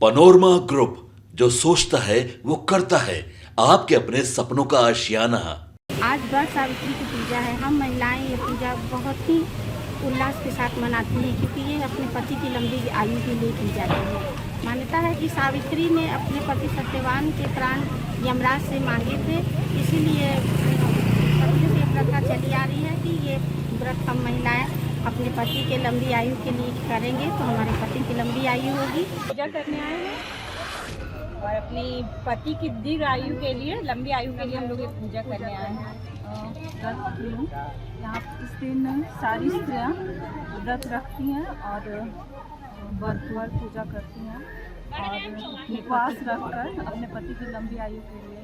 Panorama group, जो सोचता है वो करता है। आपके अपने सपनों का आशियाना। आज वट सावित्री की पूजा है। हम महिलाएं ये पूजा बहुत ही उल्लास के साथ मनाती हैं, क्योंकि ये अपने पति की लंबी आयु के लिए की जाती है। मान्यता है कि सावित्री ने अपने पति सत्यवान के प्राण यमराज से मांगे थे, इसीलिए पति से प्रथा चली आ रही है कि ये व्रत हम महिलाएं अपने पति के लंबी आयु के लिए करेंगे तो हमारे पति की लंबी आयु होगी। पूजा करने आए हैं और अपनी पति की दीर्घ आयु के लिए, लंबी आयु के लिए हम लोग ये पूजा करने आए हैं। यहाँ इस दिन सारी स्त्रियाँ व्रत रखती हैं और वर्तवार पूजा करती हैं और उपवास रखकर अपने पति की लंबी आयु के लिए।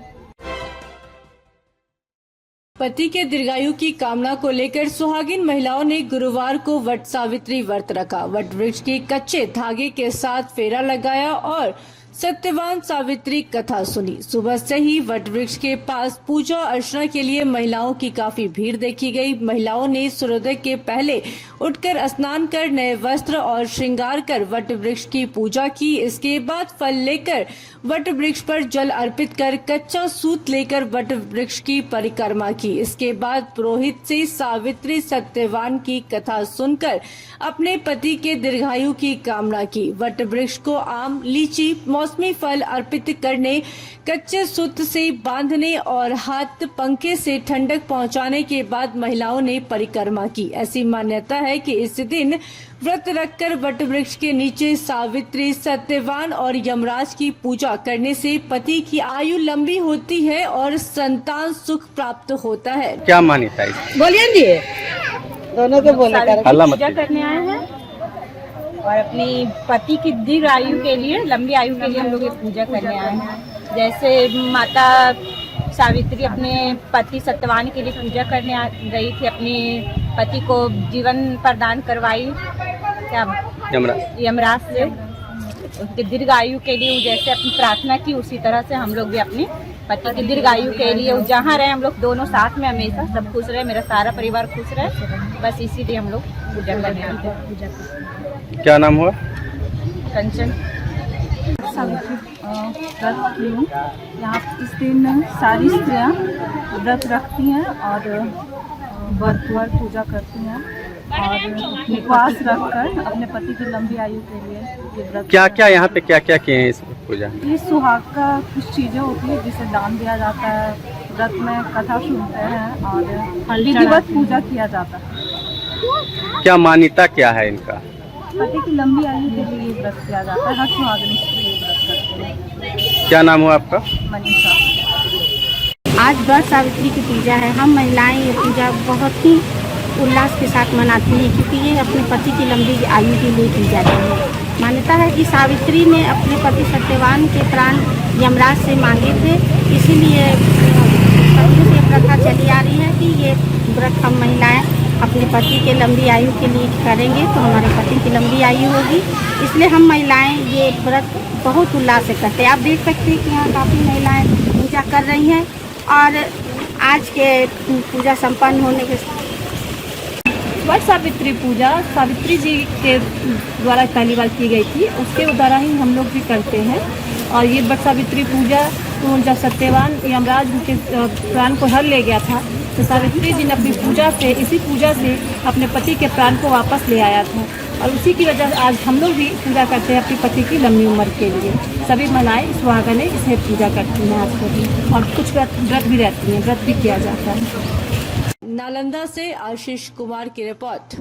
पति के दीर्घायु की कामना को लेकर सुहागिन महिलाओं ने गुरुवार को वट सावित्री व्रत रखा। वट वृक्ष के कच्चे धागे के साथ फेरा लगाया और सत्यवान सावित्री कथा सुनी। सुबह से ही वट वृक्ष के पास पूजा अर्चना के लिए महिलाओं की काफी भीड़ देखी गई। महिलाओं ने सूर्योदय के पहले उठकर स्नान कर नए वस्त्र और श्रृंगार कर वट वृक्ष की पूजा की। इसके बाद फल लेकर वट वृक्ष पर जल अर्पित कर कच्चा सूत लेकर वट वृक्ष की परिक्रमा की। इसके बाद पुरोहित से सावित्री सत्यवान की कथा सुनकर अपने पति के दीर्घायु की कामना की। वट वृक्ष को आम, लीची, मौसमी फल अर्पित करने, कच्चे सूत से बांधने और हाथ पंखे से ठंडक पहुंचाने के बाद महिलाओं ने परिक्रमा की। ऐसी मान्यता है कि इस दिन व्रत रखकर वट वृक्ष के नीचे सावित्री, सत्यवान और यमराज की पूजा करने से पति की आयु लंबी होती है और संतान सुख प्राप्त होता है। क्या मान्यता है? बोलिए जी, दोनों को बोले पूजा करने आए हैं और अपनी पति की दीर्घ आयु के लिए, लंबी आयु के लिए हम लोग ये पूजा करने आए हैं। जैसे माता सावित्री अपने पति सत्यवान के लिए पूजा करने गई थी, अपने पति को जीवन प्रदान करवाई क्या यमराज से, उसके दीर्घ आयु के लिए जैसे अपनी प्रार्थना की, उसी तरह से हम लोग भी अपनी पति की दीर्घ आयु के लिए जहाँ रहे हम लोग दोनों साथ में हमेशा सब खुश रहे, मेरा सारा परिवार खुश रहे, बस इसीलिए हम लोग पूजा करने आते हैं। पूजा क्या नाम हुआ? कंचन। सावित्री व्रत की हूँ। यहाँ इस दिन सारी स्त्रियाँ व्रत रखती हैं और वर्तवार पूजा करती हैं और उपवास रखकर अपने पति की लंबी आयु के लिए ये व्रत। क्या क्या यहाँ पे क्या क्या किए हैं इस पूजा? ये सुहाग का कुछ चीज़ें होती है जिसे दान दिया जाता है, व्रत में कथा सुनते हैं और विधिवत पूजा किया जाता है। क्या मान्यता क्या है इनका? पति की लंबी आयु के लिए ये व्रत किया जाता है। हर सुहागिन स्त्री ये व्रत करते हैं। क्या नाम हुआ आपका? मनीषा। आज वट सावित्री की पूजा है। हम महिलाएं ये पूजा बहुत ही उल्लास के साथ मनाती हैं, क्योंकि ये अपने पति की लंबी आयु के लिए की जाती है। मान्यता है कि सावित्री ने अपने पति सत्यवान के प्राण यमराज से मांगे थे, इसीलिए पति से प्रथा चली आ रही है कि ये व्रत हम महिलाएं अपने पति के लंबी आयु के लिए करेंगे तो हमारे पति की लंबी आयु होगी। इसलिए हम महिलाएं ये व्रत बहुत उल्लास से करते हैं। आप देख सकते हैं कि यहाँ काफ़ी महिलाएं पूजा कर रही हैं और आज के पूजा संपन्न होने के वट सावित्री पूजा सावित्री जी के द्वारा पहली बार की गई थी, उसके द्वारा ही हम लोग भी करते हैं। और ये वट सावित्री पूजा तो जब सत्यवान यमराज के प्राण को हर ले गया था तो सावित्री जी ने अपनी पूजा से, इसी पूजा से अपने पति के प्राण को वापस ले आया था और उसी की वजह से आज हम लोग भी पूजा करते हैं अपनी पति की लंबी उम्र के लिए। सभी महिलाएं सुहागनें इसे पूजा करती हैं आज को भी, और कुछ व्रत भी रहती हैं, व्रत भी किया जाता है। नालंदा से आशीष कुमार की रिपोर्ट।